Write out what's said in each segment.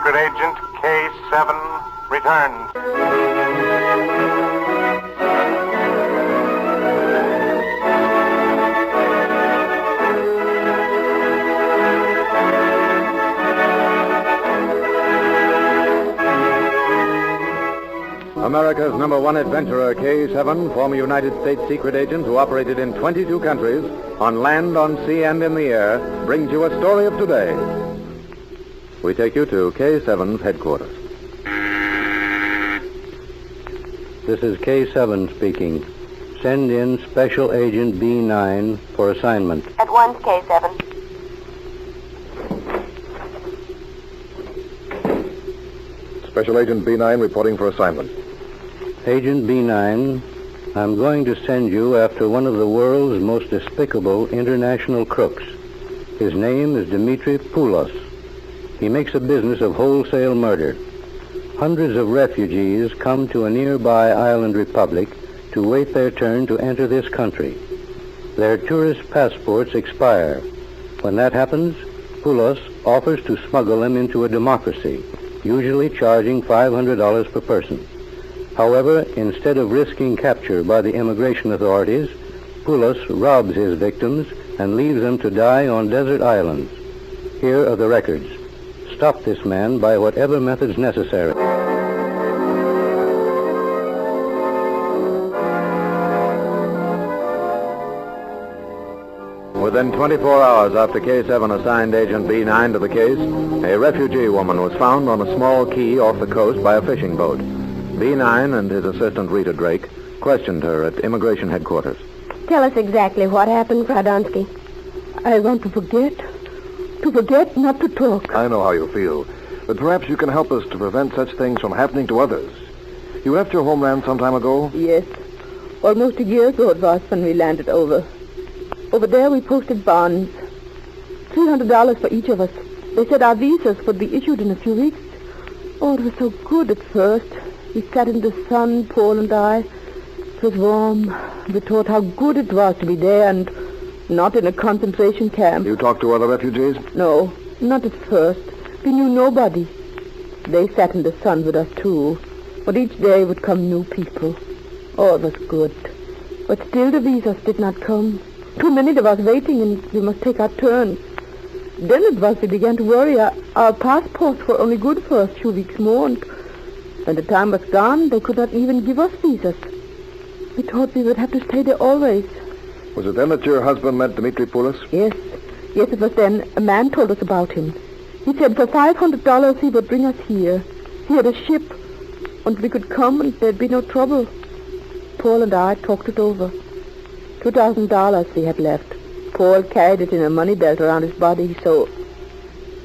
Secret Agent K7 returns. America's number one adventurer, K7, former United States secret agent who operated in 22 countries, on land, on sea, and in the air, brings you a story of today. We take you to K7's headquarters. This is K7 speaking. Send in Special Agent B9 for assignment. At once, K7. Special Agent B9 reporting for assignment. Agent B9, I'm going to send you after one of the world's most despicable international crooks. His name is Dmitri Poulos. He makes a business of wholesale murder. Hundreds of refugees come to a nearby island republic to wait their turn to enter this country. Their tourist passports expire. When that happens, Poulos offers to smuggle them into a democracy, usually charging $500 per person. However, instead of risking capture by the immigration authorities, Poulos robs his victims and leaves them to die on desert islands. Here are the records. Stop this man by whatever methods necessary. Within 24 hours after K7 assigned Agent B9 to the case, a refugee woman was found on a small key off the coast by a fishing boat. B9 and his assistant Rita Drake questioned her at immigration headquarters. Tell us exactly what happened, Pradonsky. I want to forget. To forget, not to talk. I know how you feel, but perhaps you can help us to prevent such things from happening to others. You left your homeland some time ago? Yes. Almost a year ago it was when we landed over. Over there we posted bonds. $300 for each of us. They said our visas would be issued in a few weeks. Oh, it was so good at first. We sat in the sun, Paul and I. It was warm. We thought how good it was to be there and not in a concentration camp. You talked to other refugees? No, not at first. We knew nobody. They sat in the sun with us, too. But each day would come new people. Oh, it was good. But still the visas did not come. Too many of us waiting, and we must take our turn. Then it was we began to worry. Our passports were only good for a few weeks more, and when the time was gone, they could not even give us visas. We thought we would have to stay there always. Was it then that your husband met Dmitri Poulos? Yes. Yes, it was then. A man told us about him. He said for $500 he would bring us here. He had a ship, and we could come and there'd be no trouble. Paul and I talked it over. $2,000 we had left. Paul carried it in a money belt around his body, so...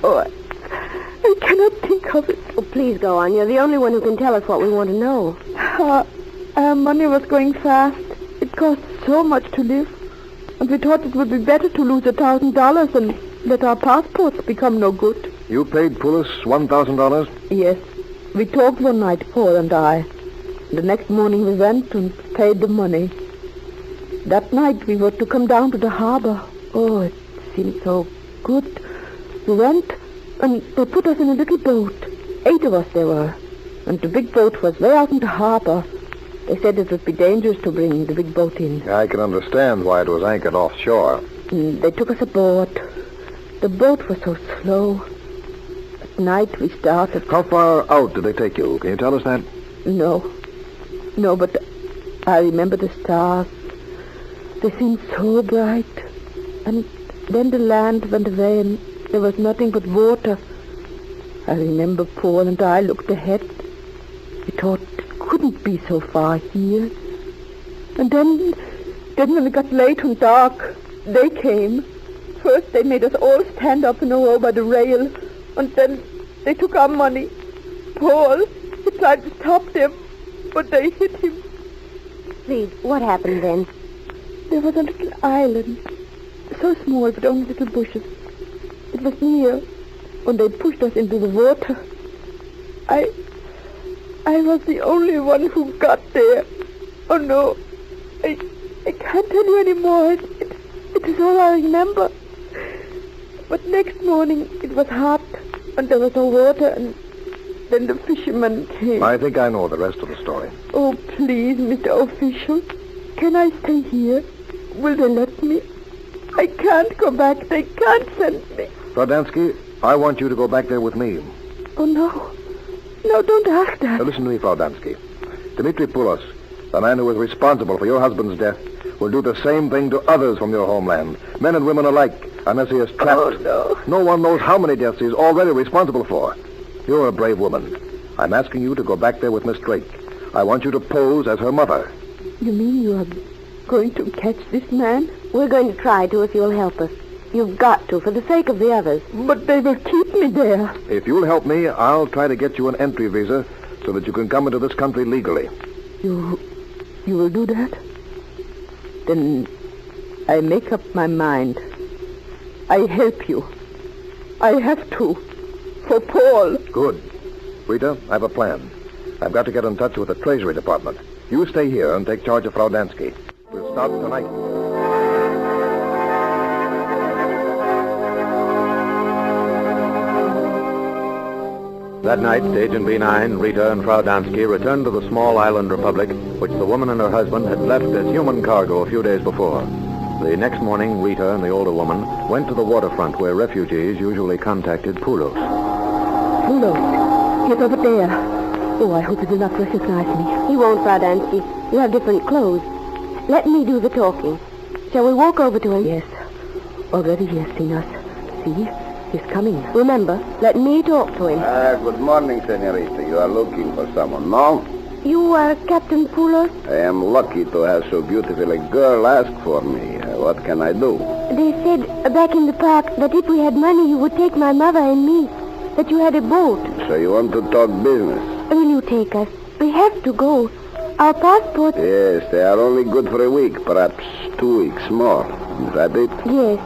Oh, I cannot think of it. Oh, please go on. You're the only one who can tell us what we want to know. Our money was going fast. It cost so much to live. And we thought it would be better to lose $1,000 than let our passports become no good. You paid Poulos $1,000? Yes. We talked one night, Paul and I. The next morning we went and paid the money. That night we were to come down to the harbor. Oh, it seemed so good. We went, and they put us in a little boat. 8 of us there were. And the big boat was way out in the harbor. They said it would be dangerous to bring the big boat in. I can understand why it was anchored offshore. And they took us aboard. The boat was so slow. At night we started. How far out did they take you? Can you tell us that? No, but I remember the stars. They seemed so bright. And then the land went away and there was nothing but water. I remember Paul and I looked ahead. We thought it couldn't be so far here. And then when it got late and dark, they came. First they made us all stand up in a row by the rail. And then they took our money. Paul, he tried to stop them, but they hit him. Please, what happened then? There was a little island, so small but only little bushes. It was near when they pushed us into the water. I was the only one who got there. Oh no, I can't tell you anymore. It is all I remember. But next morning it was hot and there was no water and Then the fisherman came. I think I know the rest of the story. Oh, please, Mr. Official. Can I stay here? Will they let me? I can't go back. They can't send me. Fraudansky, I want you to go back there with me. Oh, no. No, don't ask that. Now, listen to me, Fraudansky. Dmitri Poulos, the man who was responsible for your husband's death, will do the same thing to others from your homeland, men and women alike, unless he is trapped. Oh, no. No one knows how many deaths he's already responsible for. You're a brave woman. I'm asking you to go back there with Miss Drake. I want you to pose as her mother. You mean you are going to catch this man? We're going to try to if you'll help us. You've got to, for the sake of the others. But they will keep me there. If you'll help me, I'll try to get you an entry visa so that you can come into this country legally. You will do that? Then I make up my mind. I help you. I have to. For Paul. Good. Rita, I have a plan. I've got to get in touch with the Treasury Department. You stay here and take charge of Fraudansky. We'll start tonight. That night, Agent B9, Rita, and Fraudansky returned to the small island republic, which the woman and her husband had left as human cargo a few days before. The next morning, Rita and the older woman went to the waterfront where refugees usually contacted Poulos. Poulos, he's over there. Oh, I hope he will not recognize me. He won't, Fraudansky. You have different clothes. Let me do the talking. Shall we walk over to him? Yes. Already he has seen us. See? He's coming. Remember, let me talk to him. Good morning, senorita. You are looking for someone, no? You are Captain Poulos? I am lucky to have so beautiful a girl ask for me. What can I do? They said back in the park that if we had money, you would take my mother and me. That you had a boat. So you want to talk business? Will you take us? We have to go. Our passports... Yes, they are only good for a week, perhaps 2 weeks more. Is that it? Yes.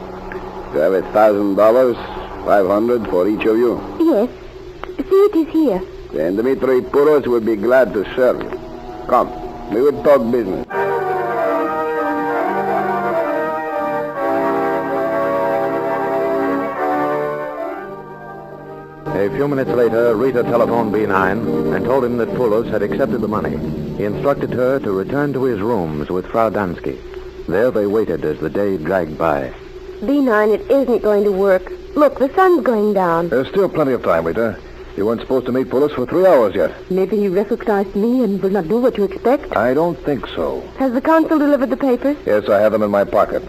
You have $1,000, 500 for each of you. Yes. See, it is here. Then Dmitri Poulos will be glad to serve you. Come, we will talk business. A few minutes later, Rita telephoned B9 and told him that Poulos had accepted the money. He instructed her to return to his rooms with Fraudansky. There they waited as the day dragged by. B9, it isn't going to work. Look, the sun's going down. There's still plenty of time, Rita. You weren't supposed to meet Poulos for 3 hours yet. Maybe he recognized me and will not do what you expect. I don't think so. Has the consul delivered the papers? Yes, I have them in my pocket.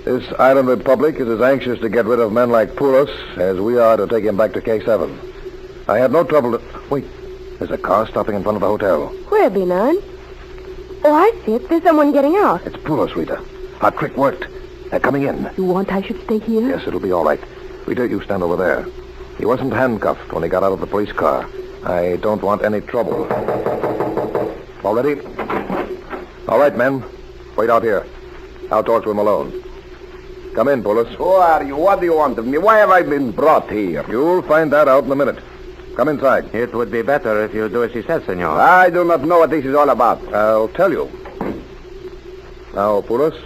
This island republic is as anxious to get rid of men like Poulos as we are to take him back to K7. I had no trouble to... Wait, there's a car stopping in front of the hotel. Where, B9? Oh, I see it. There's someone getting out. It's Poulos, Rita. Our trick worked. They're coming in. You want I should stay here? Yes, it'll be all right. Rita, you stand over there. He wasn't handcuffed when he got out of the police car. I don't want any trouble. All ready? All right, men. Wait out here. I'll talk to him alone. Come in, Poulos. Who are you? What do you want of me? Why have I been brought here? You'll find that out in a minute. Come inside. It would be better if you do as he says, senor. I do not know what this is all about. I'll tell you. Now, Poulos,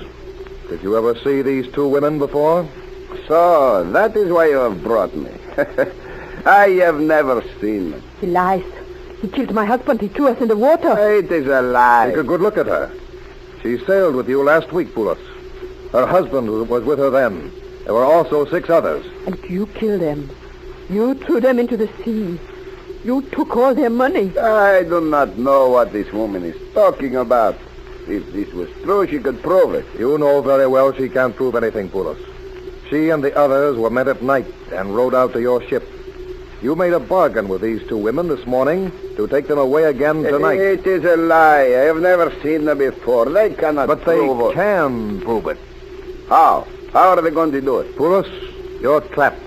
did you ever see these two women before? So, that is why you have brought me. I have never seen them. He lies. He killed my husband. He threw us in the water. It is a lie. Take a good look at her. She sailed with you last week, Poulos. Her husband was with her then. There were also 6 others. And you killed them. You threw them into the sea. You took all their money. I do not know what this woman is talking about. If this was true, she could prove it. You know very well she can't prove anything, Poulos. She and the others were met at night and rowed out to your ship. You made a bargain with these 2 women this morning to take them away again tonight. It is a lie. I have never seen them before. They cannot But they prove it. can prove it. How? How are they going to do it? Poulos, you're trapped.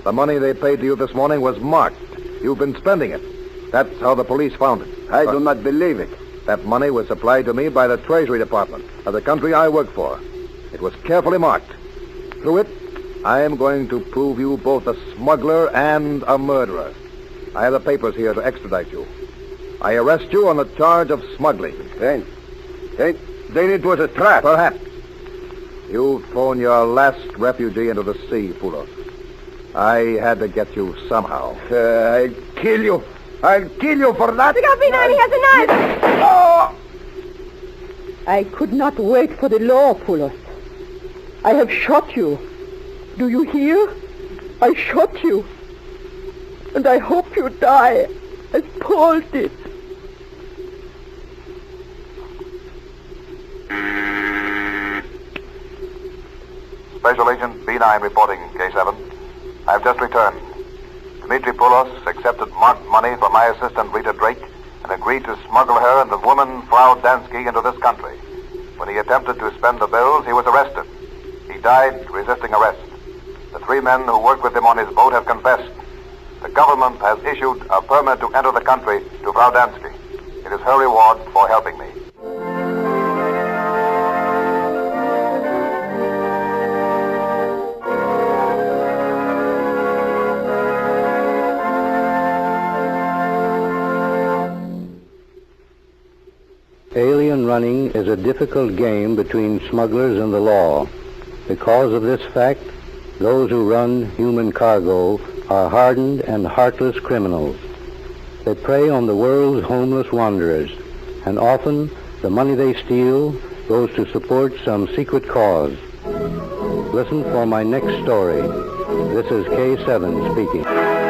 The money they paid to you this morning was marked. You've been spending it. That's how the police found it. I do not believe it. That money was supplied to me by the Treasury Department of the country I work for. It was carefully marked. Through it, I am going to prove you both a smuggler and a murderer. I have the papers here to extradite you. I arrest you on the charge of smuggling. Then it was a trap. Perhaps. You've thrown your last refugee into the sea, Poulos. I had to get you somehow. I'll kill you. I'll kill you for that. Look out, B9, he has a knife! Oh! I could not wait for the law, Poulos. I have shot you. Do you hear? I shot you. And I hope you die, as Paul did. Special Agent B9 reporting, K7. I've just returned. Dmitri Poulos accepted marked money from my assistant Rita Drake and agreed to smuggle her and the woman Frau Dansky into this country. When he attempted to spend the bills, he was arrested. He died resisting arrest. The 3 men who worked with him on his boat have confessed. The government has issued a permit to enter the country to Frau Dansky. It is her reward for helping me. Alien running is a difficult game between smugglers and the law. Because of this fact, those who run human cargo are hardened and heartless criminals. They prey on the world's homeless wanderers, and often the money they steal goes to support some secret cause. Listen for my next story. This is K7 speaking.